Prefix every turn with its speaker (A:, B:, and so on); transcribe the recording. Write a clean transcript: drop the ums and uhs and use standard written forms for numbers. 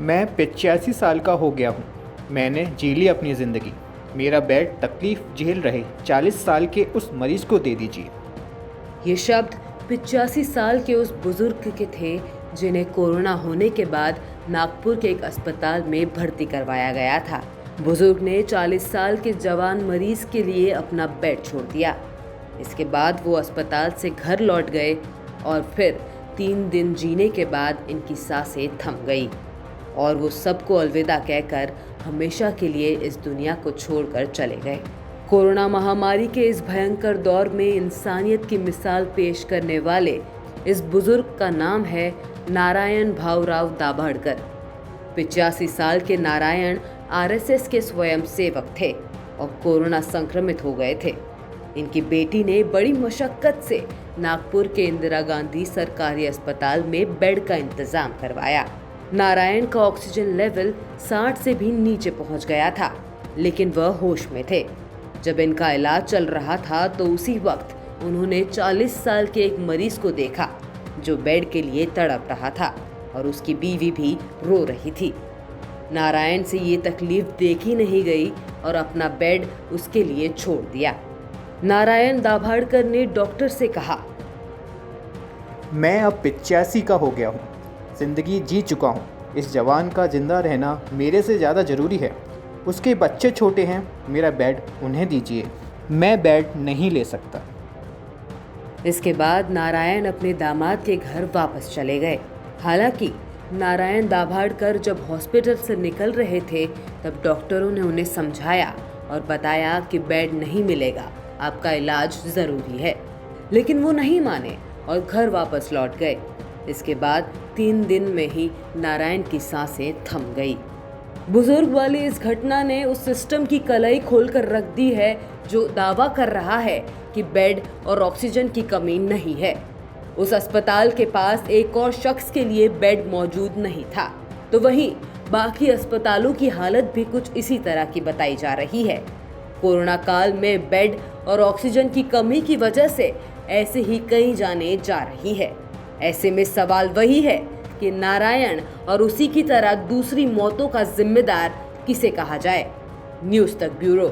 A: मैं 85 साल का हो गया हूँ। मैंने जी ली अपनी ज़िंदगी। मेरा बेड तकलीफ़ झेल रहे 40 साल के उस मरीज़ को दे दीजिए।
B: ये शब्द 85 साल के उस बुजुर्ग के थे जिन्हें कोरोना होने के बाद नागपुर के एक अस्पताल में भर्ती करवाया गया था। बुजुर्ग ने 40 साल के जवान मरीज के लिए अपना बेड छोड़ दिया। इसके बाद वो अस्पताल से घर लौट गए और फिर 3 दिन जीने के बाद इनकी सांसें थम गई और वो सबको अलविदा कहकर हमेशा के लिए इस दुनिया को छोड़कर चले गए। कोरोना महामारी के इस भयंकर दौर में इंसानियत की मिसाल पेश करने वाले इस बुजुर्ग का नाम है नारायण भाऊराव दाभाडकर। 85 साल के नारायण आरएसएस के स्वयंसेवक थे और कोरोना संक्रमित हो गए थे। इनकी बेटी ने बड़ी मशक्कत से नागपुर के इंदिरा गांधी सरकारी अस्पताल में बेड का इंतजाम करवाया। नारायण का ऑक्सीजन लेवल 60 से भी नीचे पहुंच गया था, लेकिन वह होश में थे। जब इनका इलाज चल रहा था तो उसी वक्त उन्होंने 40 साल के एक मरीज को देखा जो बेड के लिए तड़प रहा था और उसकी बीवी भी रो रही थी। नारायण से ये तकलीफ देखी नहीं गई और अपना बेड उसके लिए छोड़ दिया। नारायण दाभाडकर ने डॉक्टर से कहा,
A: मैं अब 85 का हो गया हूँ। ज़िंदगी जी चुका हूँ। इस जवान का ज़िंदा रहना मेरे से ज़्यादा ज़रूरी है। उसके बच्चे छोटे हैं। मेरा बेड उन्हें दीजिए। मैं बेड नहीं ले सकता।
B: इसके बाद नारायण अपने दामाद के घर वापस चले गए। हालांकि नारायण दाभाडकर जब हॉस्पिटल से निकल रहे थे तब डॉक्टरों ने उन्हें समझाया और बताया कि बेड नहीं मिलेगा, आपका इलाज ज़रूरी है। लेकिन वो नहीं माने और घर वापस लौट गए। इसके बाद 3 दिन में ही नारायण की सांसें थम गई। बुजुर्ग वाली इस घटना ने उस सिस्टम की कलाई खोलकर रख दी है जो दावा कर रहा है कि बेड और ऑक्सीजन की कमी नहीं है। उस अस्पताल के पास एक और शख्स के लिए बेड मौजूद नहीं था, तो वहीं बाकी अस्पतालों की हालत भी कुछ इसी तरह की बताई जा रही है। कोरोना काल में बेड और ऑक्सीजन की कमी की वजह से ऐसे ही कई जाने जा रही है। ऐसे में सवाल वही है कि नारायण और उसी की तरह दूसरी मौतों का जिम्मेदार किसे कहा जाए। न्यूज़ तक ब्यूरो।